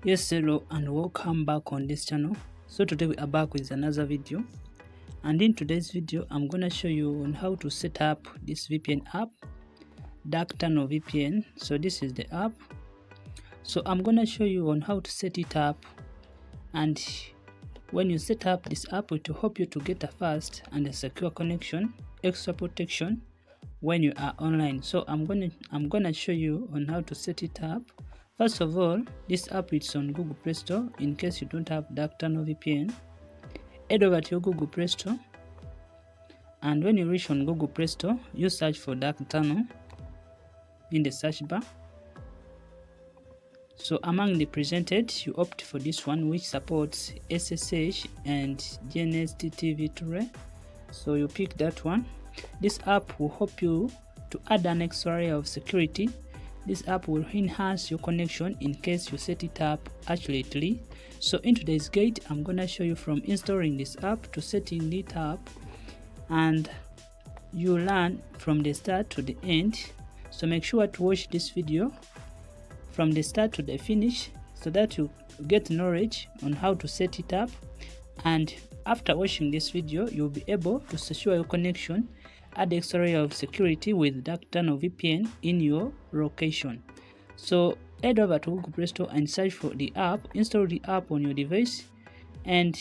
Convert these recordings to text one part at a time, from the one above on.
Yes, hello and welcome back on this channel. So today we are back with another video, and in today's video I'm gonna show you on how to set up this VPN app, Dark Tunnel VPN. So this is the app. So I'm gonna show you on how to set it up, and when you set up this app, it will help you to get a fast and a secure connection, extra protection when you are online. So I'm gonna show you on how to set it up. First of all, this app is on Google Play Store. In case you don't have Dark Tunnel VPN, head over to your Google Play Store, and when you reach on Google Play Store, you search for Dark Tunnel in the search bar. So among the presented, you opt for this one, which supports SSH and GNSTT v2ray. So you pick that one. This app will help you to add an extra layer of security. This app will enhance your connection in case you set it up accurately. So in today's guide, I'm gonna show you from installing this app to setting it up, and you learn from the start to the end. So make sure to watch this video from the start to the finish so that you get knowledge on how to set it up, and after watching this video you'll be able to secure your connection, add extra layer of security with Dark Tunnel VPN in your location. So head over to Google Play Store and search for the app, install the app on your device, and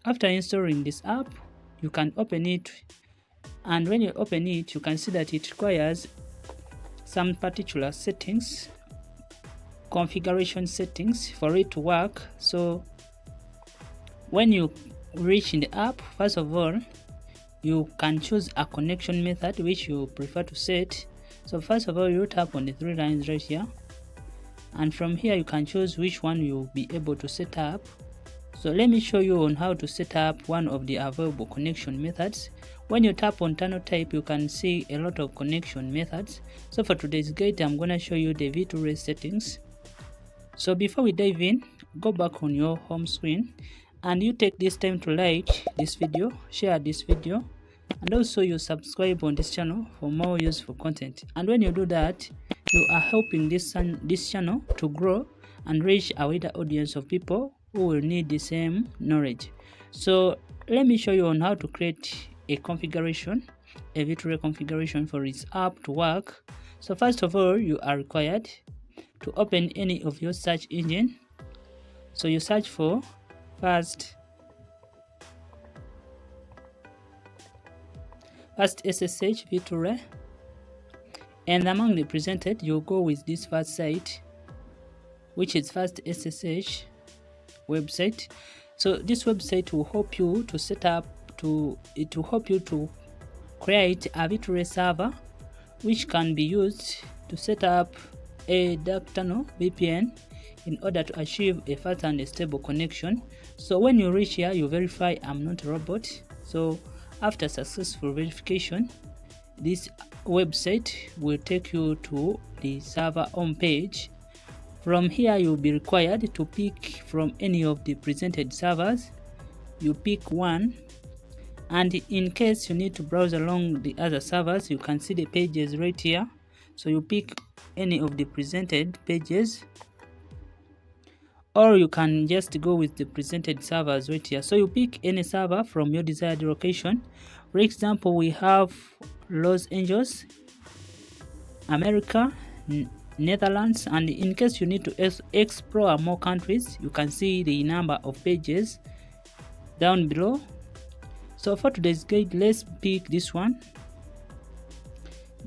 after installing this app you can open it, and when you open it you can see that it requires some particular settings, configuration settings for it to work. So when you reach in the app, first of all you can choose a connection method which you prefer to set. So first of all, you tap on the three lines right here, and from here you can choose which one you'll be able to set up. So let me show you on how to set up one of the available connection methods. When you tap on tunnel type, you can see a lot of connection methods. So for today's guide, I'm gonna show you the v2ray settings. So before we dive in, go back on your home screen, and you take this time to like this video, share this video, and also you subscribe on this channel for more useful content. And when you do that, you are helping this channel to grow and reach a wider audience of people who will need the same knowledge. So let me show you on how to create a configuration, a v2ray configuration for its app to work. So first of all, you are required to open any of your search engine. So you search for first SSH v2ray, and among the presented you go with this first site, which is first SSH website. So this website will help you to set up it will help you to create a v2ray server which can be used to set up a Dark Tunnel VPN in order to achieve a fast and a stable connection. So when you reach here, you verify I'm not a robot. So after successful verification, this website will take you to the server home page. From here, you'll be required to pick from any of the presented servers. You pick one, and in case you need to browse along the other servers, you can see the pages right here. So you pick any of the presented pages, or you can just go with the presented servers right here. So you pick any server from your desired location. For example, we have Los Angeles, America, Netherlands, and in case you need to explore more countries, you can see the number of pages down below. So for today's guide, let's pick this one,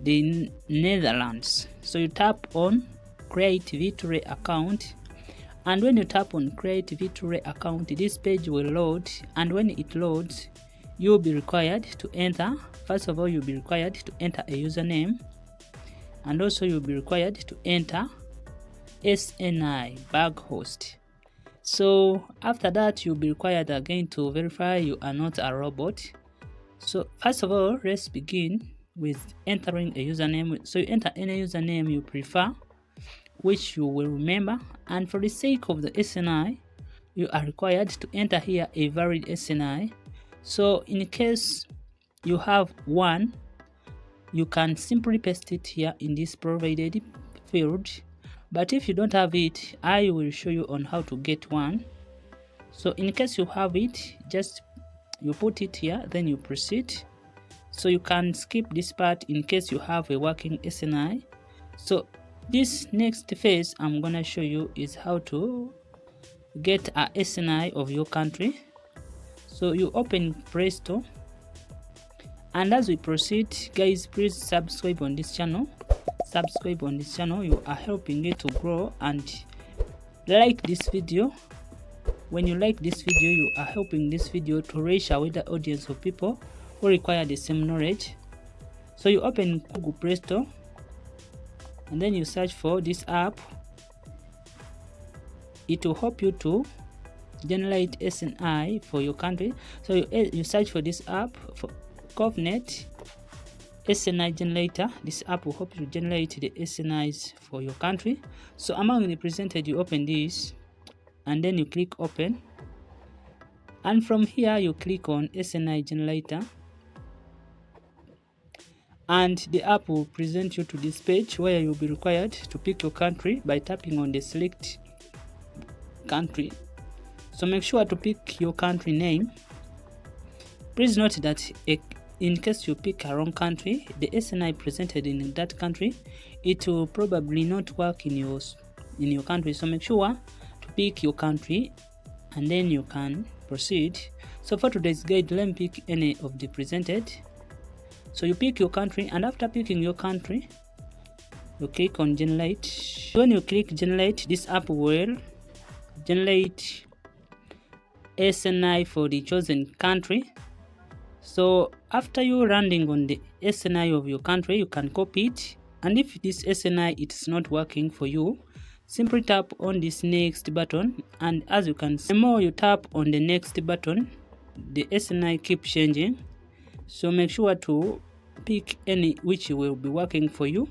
the Netherlands. So you tap on create v2ray account, and when you tap on create v2ray account, this page will load, and when it loads, you'll be required to enter, first of all you'll be required to enter a username, and also you'll be required to enter SNI bug host. So after that, you'll be required again to verify you are not a robot. So first of all, let's begin with entering a username. So you enter any username you prefer, which you will remember, and for the sake of the SNI, you are required to enter here a valid SNI. So in case you have one, you can simply paste it here in this provided field. But if you don't have it, I will show you on how to get one. So in case you have it, just you put it here, then you proceed. So you can skip this part in case you have a working SNI. So this next phase I'm gonna show you is how to get a SNI of your country. So you open Play Store, and as we proceed, guys, please subscribe on this channel. Subscribe on this channel, you are helping it to grow, and like this video. When you like this video, you are helping this video to reach a wider audience of people who require the same knowledge. So you open Google Play Store, and then you search for this app. It will help you to generate SNI for your country. So you search for this app for GovNet SNI generator. This app will help you generate the SNIs for your country. So among the presented, you open this, and then you click open, and from here you click on SNI generator, and the app will present you to this page where you'll be required to pick your country by tapping on the select country. So make sure to pick your country name. Please note that in case you pick a wrong country, the SNI presented in that country, it will probably not work in your country. So make sure to pick your country, and then you can proceed. So for today's guide, let me pick any of the presented. So you pick your country, and after picking your country, you click on generate. When you click generate, this app will generate SNI for the chosen country. So after you landing on the SNI of your country, you can copy it, and if this SNI is not working for you, simply tap on this next button, and as you can see, the more you tap on the next button, the SNI keeps changing. So make sure to pick any which will be working for you.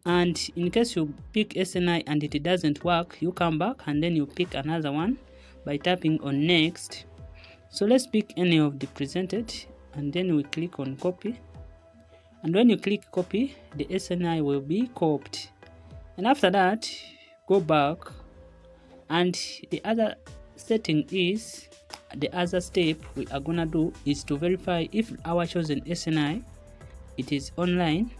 And in case you pick SNI and it doesn't work, you come back and then you pick another one by tapping on next. So let's pick any of the presented, and then we click on copy, and when you click copy, the SNI will be copied. And after that, go back, and the other setting is, the other step we are gonna do is to verify if our chosen SNI it is online.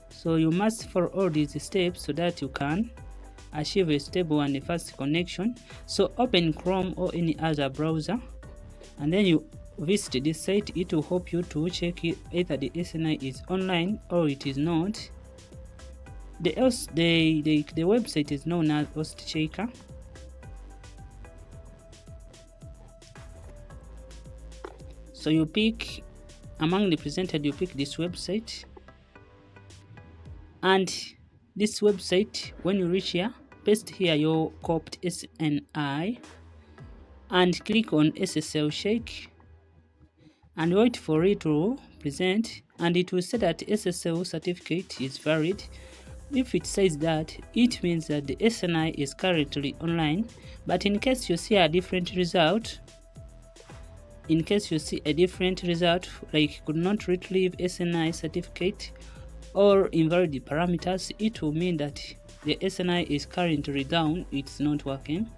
So you must follow all these steps so that you can achieve a stable and a fast connection. So open Chrome or any other browser, and then you visit this site. It will help you to check either the SNI is online or it is not. The website is known as Host Checker. So you pick among the presented, you pick this website, and this website, when you reach here, paste here your copied SNI and click on SSL check and wait for it to present, and it will say that SSL certificate is valid. If it says that, it means that the SNI is currently online. But in case you see a different result, like could not retrieve SNI certificate or invalid parameters, it will mean that the SNI is currently down, it's not working.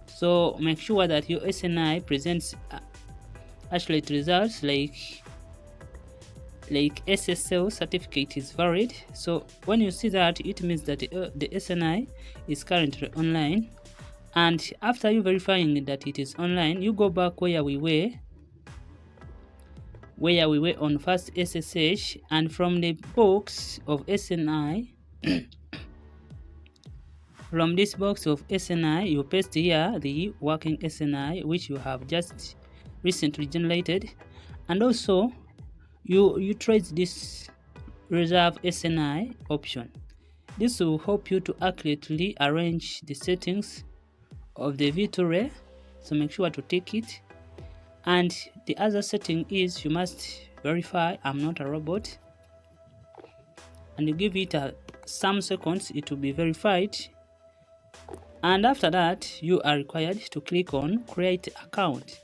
So make sure that your SNI presents accurate results like SSL certificate is valid. So when you see that, it means that the SNI is currently online. And after you verifying that it is online, you go back where we were on first SSH, and from the box of SNI from this box of SNI, you paste here the working SNI which you have just recently generated, and also you trace this reserve SNI option. This will help you to accurately arrange the settings of the v2ray, so make sure to take it. And the other setting is you must verify I'm not a robot, and you give it some seconds, it will be verified. And after that, you are required to click on create account,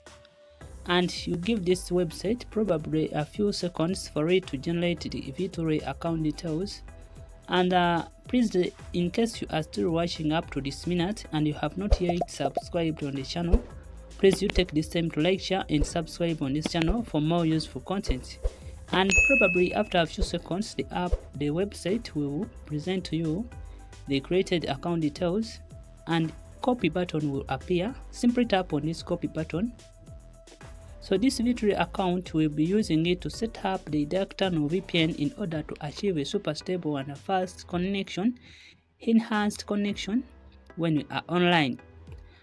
and you give this website probably a few seconds for it to generate the v2ray account details. And please, in case you are still watching up to this minute and you have not yet subscribed on the channel, please you take this time to like, share and subscribe on this channel for more useful content. And probably after a few seconds, the website will present to you the created account details, and copy button will appear. Simply tap on this copy button. So this v2ray account will be using it to set up the Dark Tunnel VPN in order to achieve a super stable and a fast connection, enhanced connection when you are online.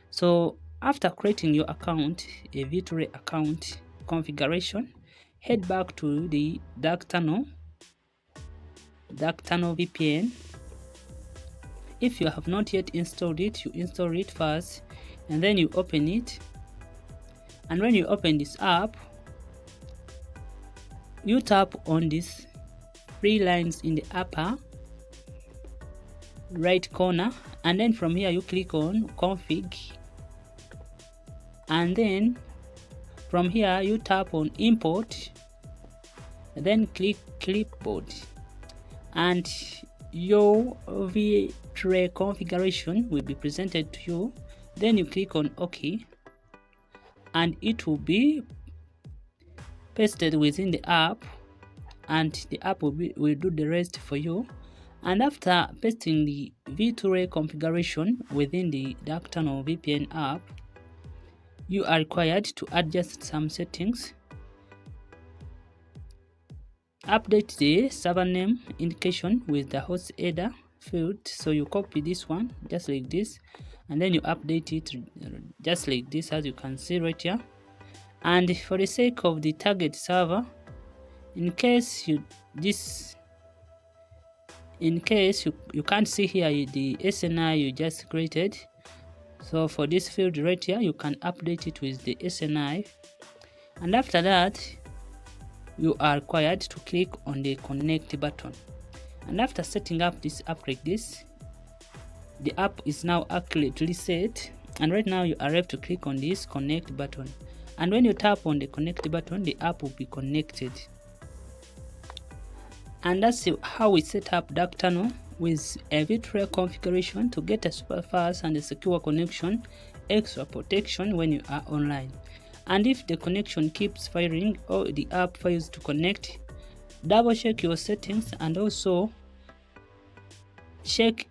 So after creating your account, a v2ray account configuration, head back to the Dark Tunnel VPN. If you have not yet installed it, you install it first and then you open it. And when you open this app, you tap on these three lines in the upper right corner, and then from here you click on config, and then from here you tap on import, and then click clipboard, and your v2ray configuration will be presented to you. Then you click on OK, and it will be pasted within the app, and the app will do the rest for you. And after pasting the v2ray configuration within the Dark Tunnel VPN app, you are required to adjust some settings. Update the server name indication with the host header field. So you copy this one just like this, and then you update it just like this, as you can see right here. And for the sake of the target server, in case you can't see here the SNI you just created, so for this field right here you can update it with the SNI. And after that, you are required to click on the connect button. And after setting up this app like this, the app is now accurately set, and right now you are left to click on this connect button. And when you tap on the connect button, the app will be connected. And that's how we set up Dark Tunnel with a v2ray configuration to get a super fast and a secure connection, extra protection when you are online. And if the connection keeps firing or the app fails to connect, double check your settings and also check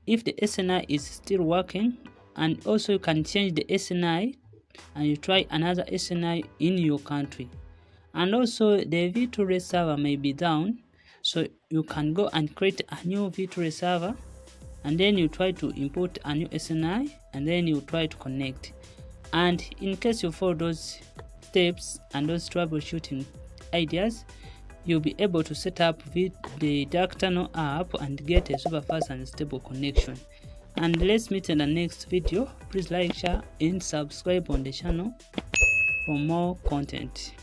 if the SNI is still working. And also you can change the SNI and you try another SNI in your country. And also the v2ray server may be down, so you can go and create a new v2ray server, and then you try to import a new SNI, and then you try to connect. And in case you follow those steps and those troubleshooting ideas, you'll be able to set up the Dark Tunnel app and get a super fast and stable connection. And let's meet in the next video. Please like, share and subscribe on the channel for more content.